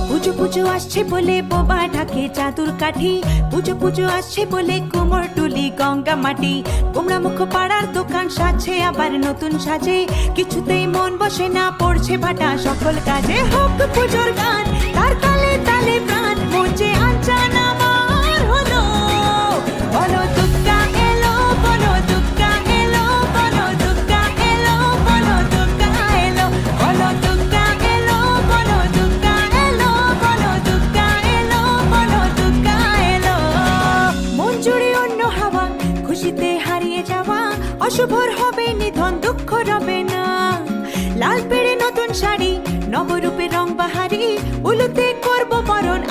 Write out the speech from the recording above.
পুজো পুজো আসছে বলে বোবা ঢাকে চাদুর কাঠি, পুজো পুজো আসছে বলে কোমর টুলি গঙ্গা মাটি। কুমড়া মুখ পাড়ার দোকান সাজছে আবার নতুন সাজে, কিছুতেই মন বসে না, পড়ছে ভাটা সকল কাজে। হোক পুজোর গান তার তালে তালে প্রাণ, মঞ্চে আনচান আমার হলো। বলো দুর্গা এলো, বলো দুর্গা এলো, বলো দুর্গা এলো, বলো দুর্গা এলো, বলো দুর্গা এলো, বলো দুর্গা এলো, বলো দুর্গা এলো, বলো দুর্গা এলো। মন জুড়ে অন্য হাওয়া, খুশিতে হারিয়ে যাওয়া, অশুভর হবে নিধন, দুঃখ রবে না। লাল পেড়ে নতুন শাড়ি, নবরূপে রং বাহারি, উলুতে করব বরণ।